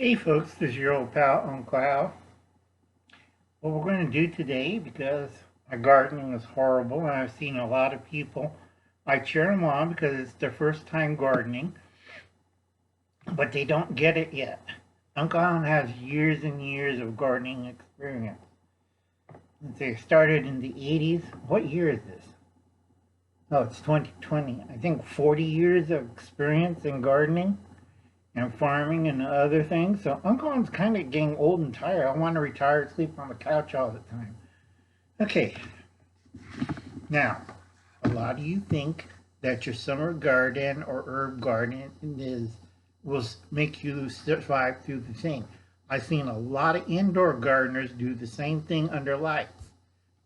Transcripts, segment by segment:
Hey folks, this is your old pal Uncle Al. What we're going to do today, because my gardening is horrible and I've seen a lot of people, I cheer them on because it's their first time gardening, but they don't get it yet. Uncle Al has years and years of gardening experience. They started in the 80s. What year is this? Oh, it's 2020. I think 40 years of experience in gardening and farming and other things. So Uncle Al's kind of getting old and tired. I want to retire, sleep on the couch all the time. Okay, now, a lot of you think that your summer garden or herb garden will make you survive through the thing. I've seen a lot of indoor gardeners do the same thing under lights.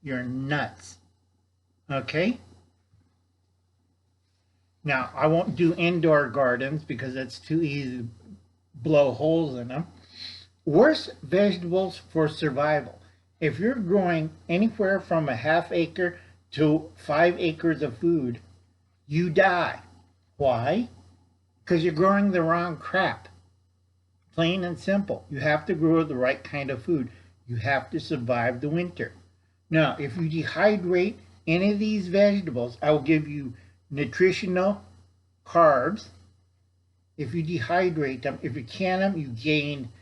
You're nuts. Okay? Now, I won't do indoor gardens because it's too easy to blow holes in them. Worst vegetables for survival. If you're growing anywhere from a half acre to 5 acres of food, you die. Why? Because you're growing the wrong crap. Plain and simple. You have to grow the right kind of food. You have to survive the winter. Now, if you dehydrate any of these vegetables, I will give you nutritional carbs. If you dehydrate them, if you can them, you gain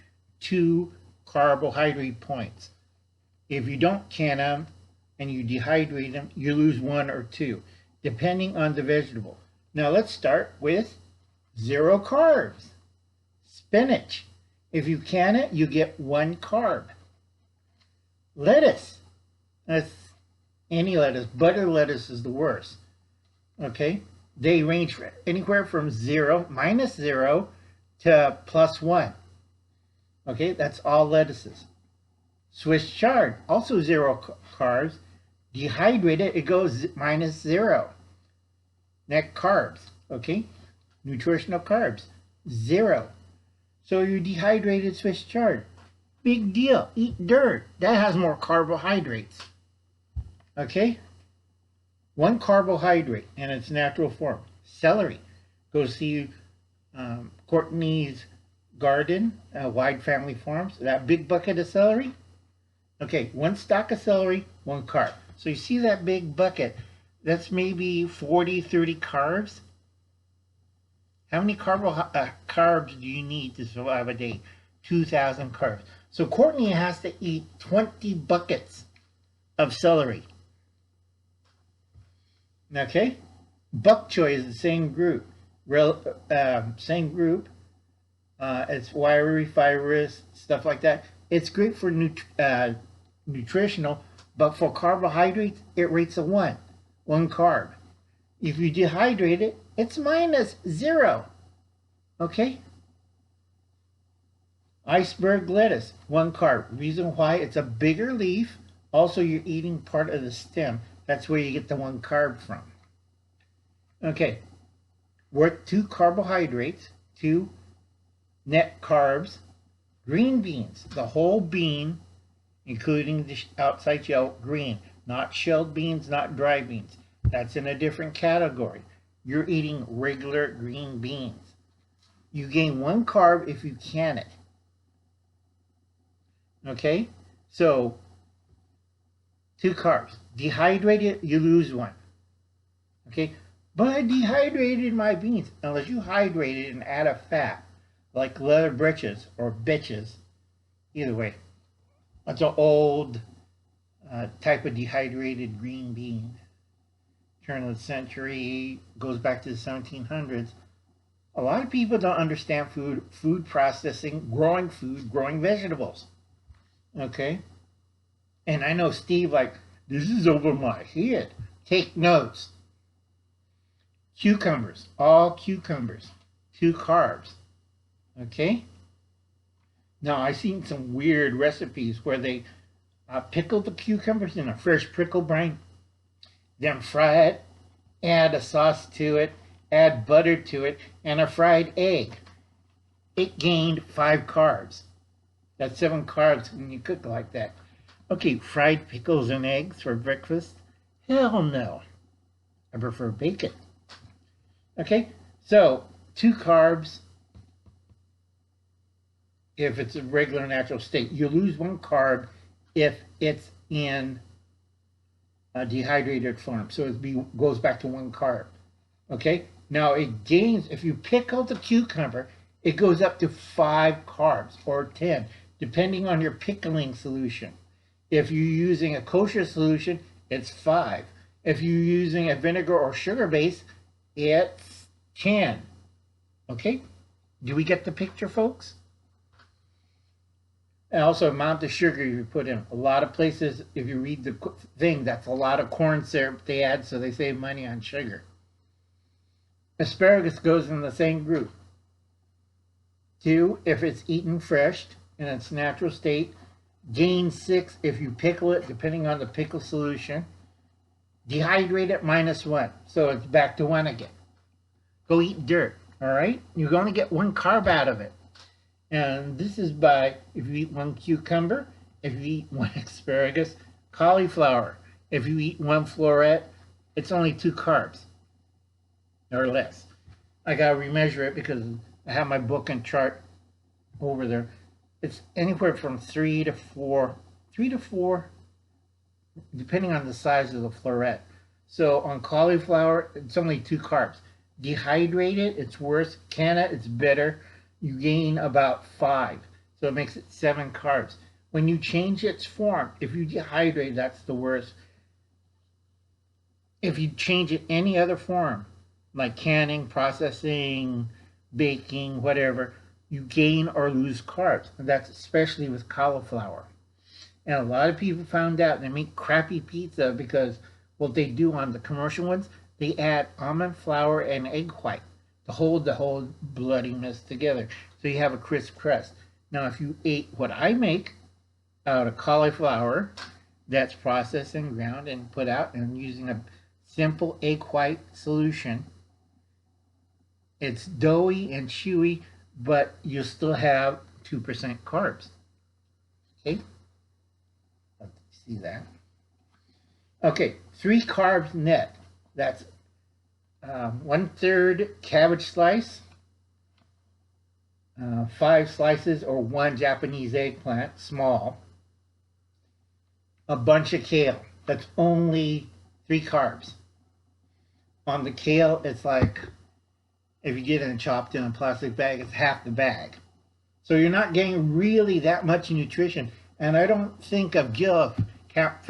2 carbohydrate points. If you don't can them and you dehydrate them, you lose 1 or 2, depending on the vegetable. Now let's start with 0 carbs. Spinach. If you can it, you get 1 carb. Lettuce. That's any lettuce. Butter lettuce is the worst. Okay, they range anywhere from minus 0 to plus 1. Okay, that's all lettuces. Swiss chard, also 0 carbs. Dehydrated, it goes minus 0. Next, carbs. Okay, nutritional carbs, 0. So your dehydrated Swiss chard, big deal. Eat dirt. That has more carbohydrates. Okay. 1 carbohydrate in its natural form. Celery. Go see Cortney's garden, Wide Family Farms. That big bucket of celery. Okay, 1 stalk of celery, 1 carb. So you see that big bucket? That's maybe 40, 30 carbs. How many carbs do you need to survive a day? 2,000 carbs. So Cortney has to eat 20 buckets of celery. Okay, bok choy is the same group. It's wiry, fibrous, stuff like that. It's great for nutritional, but for carbohydrates, it rates a 1 carb. If you dehydrate it, it's minus 0. Okay. Iceberg lettuce, 1 carb. Reason why, it's a bigger leaf. Also, you're eating part of the stem. That's where you get the 1 carb from. Okay, worth 2 carbohydrates, 2 net carbs. Green beans, the whole bean, including the outside shell, green. Not shelled beans, not dry beans. That's in a different category. You're eating regular green beans. You gain 1 carb if you can it. Okay, so 2 carbs. Dehydrated, you lose 1. Okay, but I dehydrated my beans. Unless you hydrate it and add a fat, like leather britches or bitches. Either way, that's an old type of dehydrated green bean. Turn of the century, goes back to the 1700s. A lot of people don't understand food processing, growing food, growing vegetables. Okay, and I know Steve, like, this is over my head. Take notes. Cucumbers, all cucumbers, 2 carbs. Okay? Now, I've seen some weird recipes where they pickle the cucumbers in a fresh pickle brine, then fry it, add a sauce to it, add butter to it, and a fried egg. It gained 5 carbs. That's 7 carbs when you cook like that. Okay, fried pickles and eggs for breakfast? Hell no. I prefer bacon. Okay, so 2 carbs, if it's a regular natural state. You lose 1 carb if it's in a dehydrated form. So it goes back to 1 carb. Okay? Now it gains, if you pickle the cucumber, it goes up to 5 carbs or 10, depending on your pickling solution. If you're using a kosher solution, it's 5. If you're using a vinegar or sugar base, it's 10. Okay? Do we get the picture, folks? And also amount of sugar you put in. A lot of places, if you read the thing, that's a lot of corn syrup they add, so they save money on sugar. Asparagus goes in the same group. 2, if it's eaten fresh in its natural state. Gain 6 if you pickle it, depending on the pickle solution. Dehydrate it, -1. So it's back to 1 again. Go eat dirt, all right? You're going to get 1 carb out of it. And this is by, if you eat 1 cucumber, if you eat 1 asparagus, cauliflower. If you eat 1 floret, it's only 2 carbs or less. I got to remeasure it because I have my book and chart over there. It's anywhere from 3 to 4, depending on the size of the floret. So on cauliflower, it's only 2 carbs. Dehydrated, it's worse. Can it, it's better. You gain about 5. So it makes it 7 carbs. When you change its form, if you dehydrate, that's the worst. If you change it any other form, like canning, processing, baking, whatever, you gain or lose carbs. And that's especially with cauliflower. And a lot of people found out they make crappy pizza because what they do on the commercial ones, they add almond flour and egg white to hold the whole bloody mess together. So you have a crisp crust. Now, if you ate what I make out of cauliflower, that's processed and ground and put out, and using a simple egg white solution, it's doughy and chewy, but you still have 2% carbs. Okay? See that? Okay, 3 carbs net. That's 1/3 cabbage slice, 5 slices or 1 Japanese eggplant, small, a bunch of kale. That's only 3 carbs. On the kale, it's like, if you get it chopped in a plastic bag, it's half the bag. So you're not getting really that much nutrition. And I don't think of Cat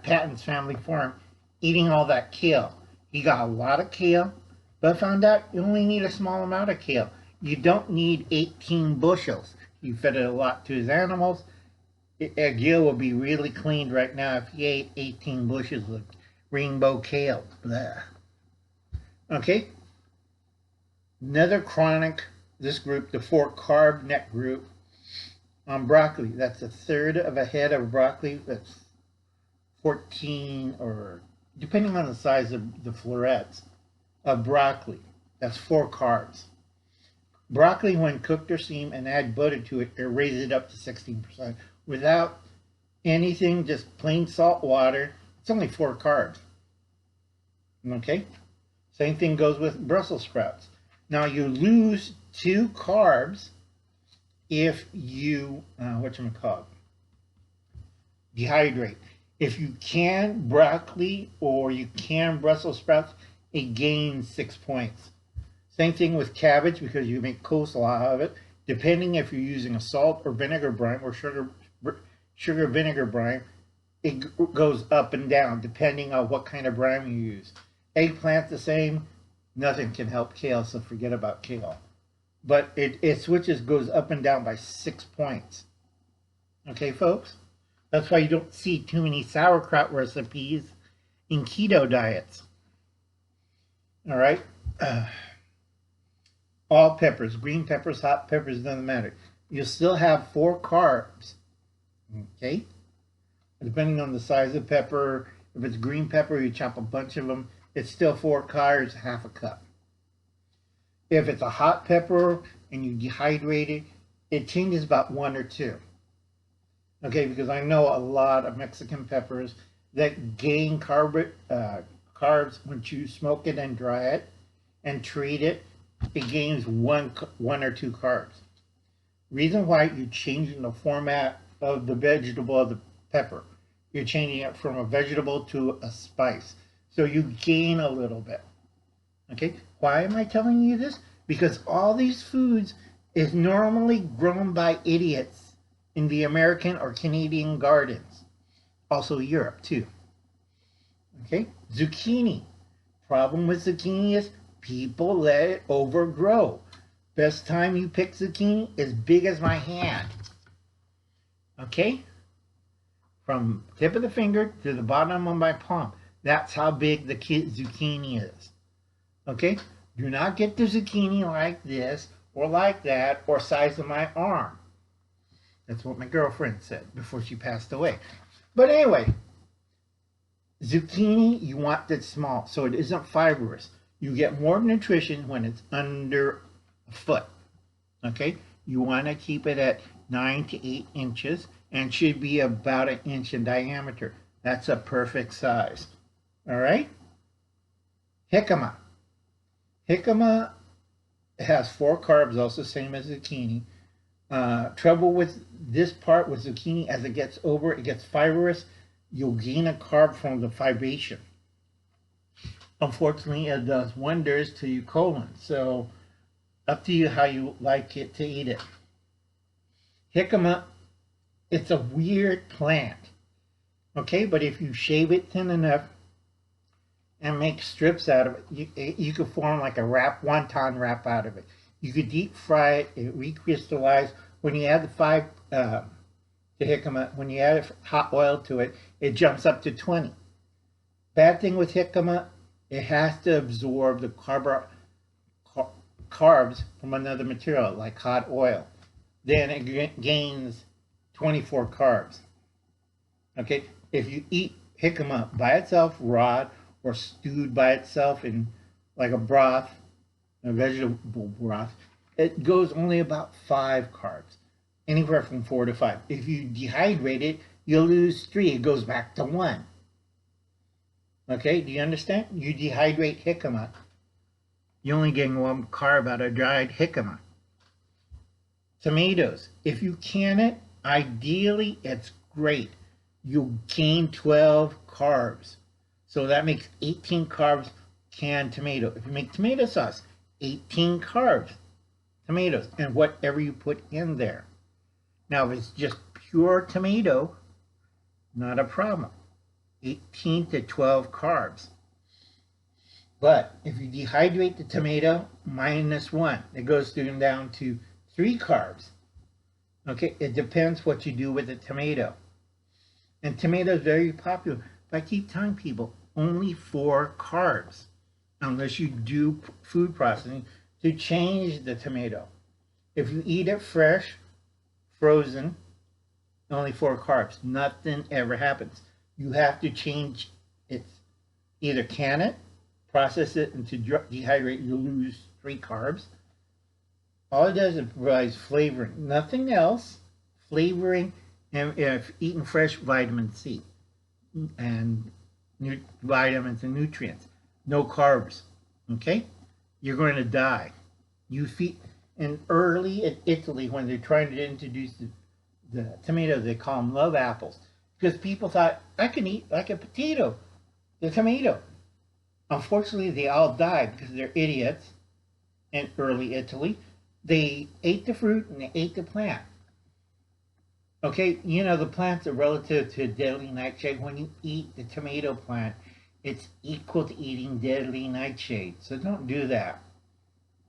Patton's family farm eating all that kale. He got a lot of kale, but I found out you only need a small amount of kale. You don't need 18 bushels. He fed it a lot to his animals. Gil will be really cleaned right now if he ate 18 bushels of rainbow kale. Blah. Okay. Another chronic, this group, the 4 carb net group, on broccoli. That's 1/3 of a head of broccoli. That's 14, or depending on the size of the florets, of broccoli. That's 4 carbs. Broccoli, when cooked or steamed and add butter to it, it raises it up to 16%. Without anything, just plain salt water, it's only 4 carbs. Okay? Same thing goes with Brussels sprouts. Now you lose 2 carbs if you, dehydrate. If you can broccoli or you can Brussels sprouts, it gains 6 points. Same thing with cabbage, because you make coleslaw out of it. Depending if you're using a salt or vinegar brine or sugar vinegar brine, it goes up and down depending on what kind of brine you use. Eggplant the same. Nothing can help kale, so forget about kale. But it switches, goes up and down by 6 points. Okay, folks? That's why you don't see too many sauerkraut recipes in keto diets. All right? All peppers, green peppers, hot peppers, doesn't matter. You'll still have 4 carbs. Okay? Depending on the size of pepper, if it's green pepper, you chop a bunch of them, it's still 4 carbs, half a cup. If it's a hot pepper and you dehydrate it, it changes about 1 or 2. Okay, because I know a lot of Mexican peppers that gain carbs when you smoke it and dry it and treat it. it gains one or two carbs. Reason why you're changing the format of the vegetable of the pepper. You're changing it from a vegetable to a spice. So you gain a little bit. Okay, why am I telling you this? Because all these foods is normally grown by idiots in the American or Canadian gardens. Also Europe too. Okay, zucchini. Problem with zucchini is people let it overgrow. Best time you pick zucchini as big as my hand. Okay? From tip of the finger to the bottom of my palm. That's how big the zucchini is. Okay? Do not get the zucchini like this or like that or size of my arm. That's what my girlfriend said before she passed away. But anyway, zucchini, you want it small so it isn't fibrous. You get more nutrition when it's under a foot. Okay? You want to keep it at 9 to 8 inches and should be about 1 inch in diameter. That's a perfect size. All right? Jicama. Jicama has 4 carbs, also same as zucchini. Trouble with this part with zucchini, as it gets over, it gets fibrous, you'll gain a carb from the fibration. Unfortunately, it does wonders to your colon. So, up to you how you like it to eat it. Jicama, it's a weird plant. Okay, but if you shave it thin enough and make strips out of it, you could form like a wrap, wonton wrap out of it. You could deep fry it, it recrystallizes. When you add the jicama, when you add hot oil to it, it jumps up to 20. Bad thing with jicama, it has to absorb the carbs from another material, like hot oil. Then it gains 24 carbs. Okay, if you eat jicama by itself, raw, or stewed by itself in like a broth, a vegetable broth, it goes only about 5 carbs, anywhere from 4 to 5. If you dehydrate it, you'll lose 3. It goes back to 1. Okay, do you understand? You dehydrate jicama, you only gain 1 carb out of dried jicama. Tomatoes, if you can it, ideally it's great. You'll gain 12 carbs. So that makes 18 carbs canned tomato. If you make tomato sauce, 18 carbs, tomatoes, and whatever you put in there. Now, if it's just pure tomato, not a problem. 18 to 12 carbs. But if you dehydrate the tomato, -1. It goes down to 3 carbs. Okay, it depends what you do with the tomato. And tomato is very popular. But I keep telling people, only 4 carbs, unless you do food processing to change the tomato. If you eat it fresh, frozen, only 4 carbs. Nothing ever happens. You have to change it. Either can it, process it, and to dehydrate, you lose 3 carbs. All it does is provides flavoring. Nothing else. Flavoring, and if eaten fresh, vitamin C and vitamins and nutrients. No carbs. Okay? You're going to die. You feed. And early in Italy, when they're trying to introduce the tomatoes, they call them love apples. Because people thought, I can eat like a potato, the tomato. Unfortunately, they all died because they're idiots in early Italy. They ate the fruit and they ate the plant. Okay, you know, the plants are relative to a deadly nightshade. When you eat the tomato plant, it's equal to eating deadly nightshade. So don't do that.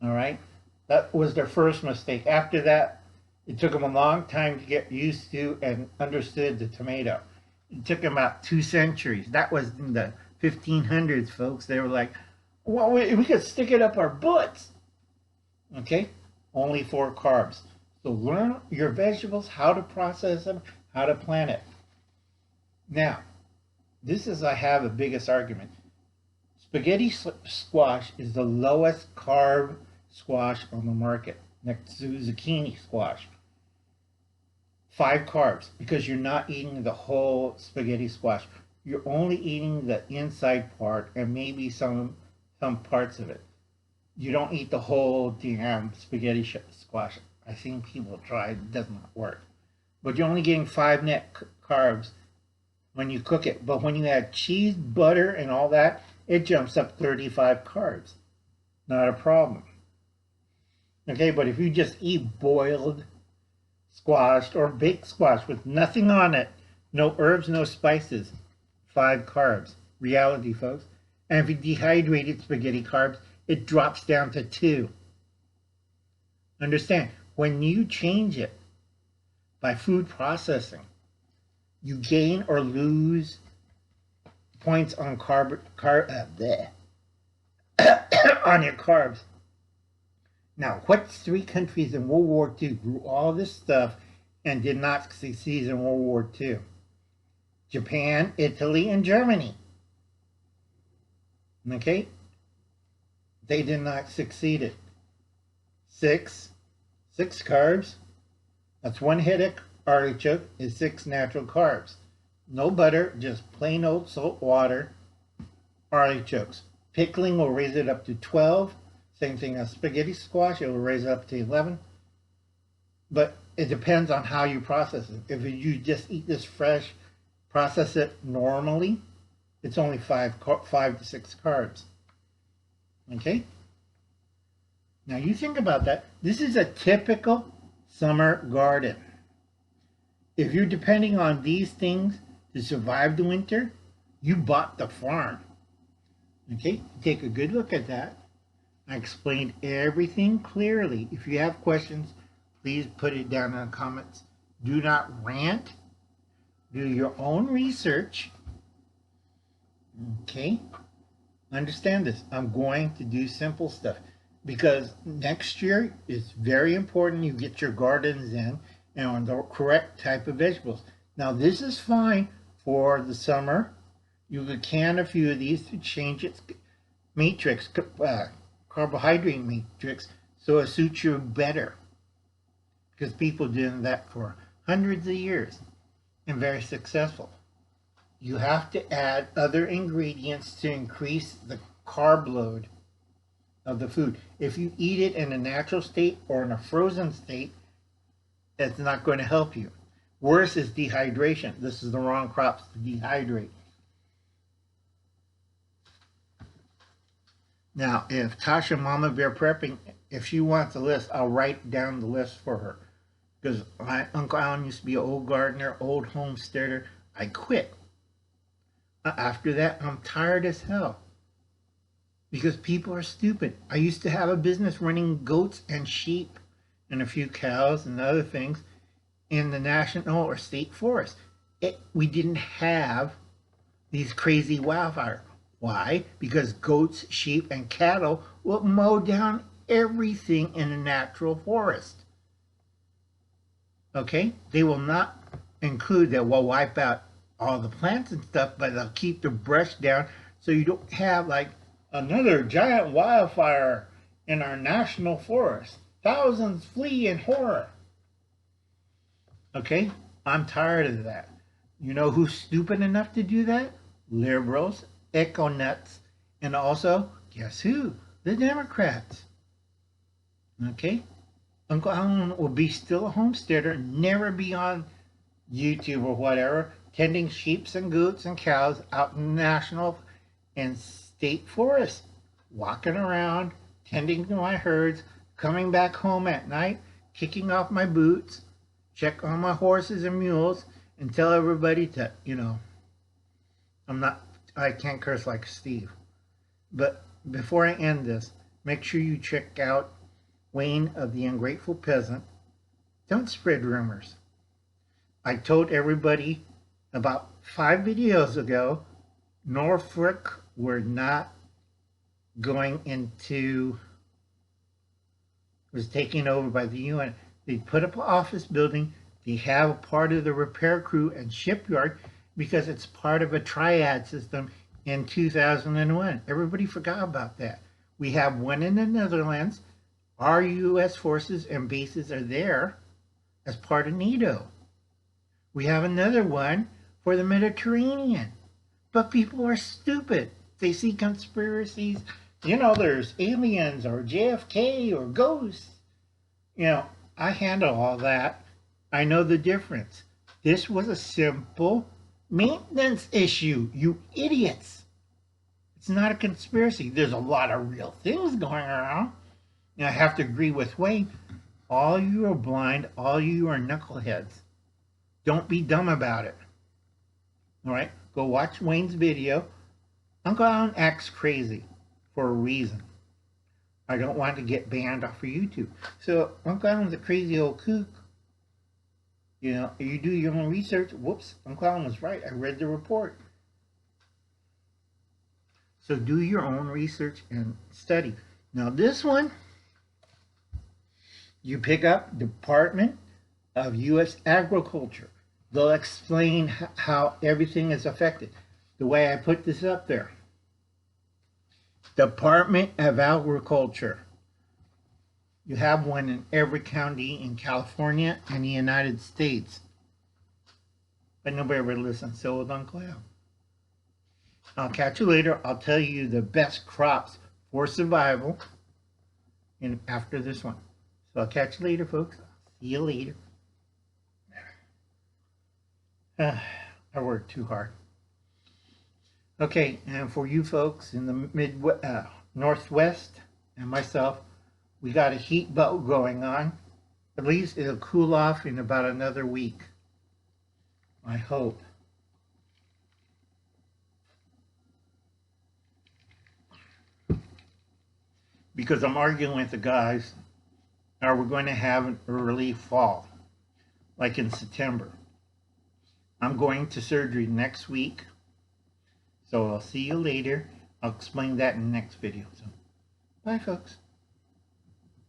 All right? That was their first mistake. After that, it took them a long time to get used to and understood the tomato. It took them about 2 centuries. That was in the 1500s, folks. They were like, well, we could stick it up our butts. Okay? Only 4 carbs. So learn your vegetables, how to process them, how to plant it. Now, this is, I have the biggest argument. Spaghetti squash is the lowest carb squash on the market, next to zucchini squash. 5 carbs, because you're not eating the whole spaghetti squash. You're only eating the inside part and maybe some parts of it. You don't eat the whole damn spaghetti squash. I've seen people try, it does not work. But you're only getting 5 net carbs when you cook it. But when you add cheese, butter, and all that, it jumps up 35 carbs. Not a problem. Okay, but if you just eat boiled squash or baked squash with nothing on it, no herbs, no spices, 5 carbs. Reality, folks. And if you dehydrated spaghetti carbs, it drops down to 2. Understand, when you change it by food processing, you gain or lose points on on your carbs. Now, what 3 countries in World War II grew all this stuff and did not succeed in World War II? Japan, Italy, and Germany. Okay? They did not succeed. 6 carbs. That's 1 head of artichoke is 6 natural carbs. No butter, just plain old salt water artichokes. Pickling will raise it up to 12. Same thing as spaghetti squash, it will raise it up to 11. But it depends on how you process it. If you just eat this fresh, process it normally, it's only 5 to 6 carbs. Okay? Now you think about that. This is a typical summer garden. If you're depending on these things to survive the winter, you bought the farm. Okay? Take a good look at that. I explained everything clearly. If you have questions, please put it down in the comments. Do not rant. Do your own research. Okay? Understand this. I'm going to do simple stuff because next year it's very important you get your gardens in and on the correct type of vegetables. Now this is fine for the summer. You could can a few of these to change its matrix, carbohydrate matrix, so it suits you better. Because people did that for hundreds of years and very successful. You have to add other ingredients to increase the carb load of the food. If you eat it in a natural state or in a frozen state, it's not going to help you. Worse is dehydration. This is the wrong crops to dehydrate. Now, if Tasha Mama Bear Prepping, if she wants a list, I'll write down the list for her. Because Uncle Alan used to be an old gardener, old homesteader. I quit. After that, I'm tired as hell. Because people are stupid. I used to have a business running goats and sheep and a few cows and other things in the national or state forest. We didn't have these crazy wildfires. Why? Because goats, sheep, and cattle will mow down everything in the natural forest. Okay? They will not include that will wipe out all the plants and stuff, but they'll keep the brush down so you don't have like another giant wildfire in our national forest. Thousands flee in horror. Okay? I'm tired of that. You know who's stupid enough to do that? Liberals, eco-nuts, and also, guess who? The Democrats. Okay? Uncle Alan will be still a homesteader, never be on YouTube or whatever, tending sheep and goats and cows out in national and state forests, walking around, tending to my herds, coming back home at night, kicking off my boots, check on my horses and mules, and tell everybody to, I can't curse like Steve. But before I end this, make sure you check out Wayne of the Ungrateful Peasant. Don't spread rumors. I told everybody about 5 videos ago, Norfolk were not going into, was taken over by the UN. They put up an office building. They have a part of the repair crew and shipyard because it's part of a triad system in 2001. Everybody forgot about that. We have one in the Netherlands. Our U.S. forces and bases are there as part of NATO. We have another one for the Mediterranean. But people are stupid. They see conspiracies You know, there's aliens or JFK or ghosts. You know, I handle all that. I know the difference. This was a simple maintenance issue, you idiots. It's not a conspiracy. There's a lot of real things going around. And I have to agree with Wayne. All you are blind, all you are knuckleheads. Don't be dumb about it. All right? Go watch Wayne's video. Uncle Alan acts crazy for a reason. I don't want to get banned off of YouTube. So Uncle Alan's a crazy old kook. You know, you do your own research. Whoops, Uncle Alan was right. I read the report. So do your own research and study. Now this one, you pick up Department of U.S. Agriculture. They'll explain how everything is affected. The way I put this up there. Department of Agriculture. You have one in every county in California and the United States. But nobody ever listens. So with Uncle Al. I'll catch you later. I'll tell you the best crops for survival after this one. So I'll catch you later, folks. See you later. I worked too hard. Okay, and for you folks in the Northwest and myself, we got a heat belt going on. At least it'll cool off in about another week. I hope. Because I'm arguing with the guys, are we going to have an early fall, like in September? I'm going to surgery next week, so I'll see you later. I'll explain that in the next video. So, bye folks.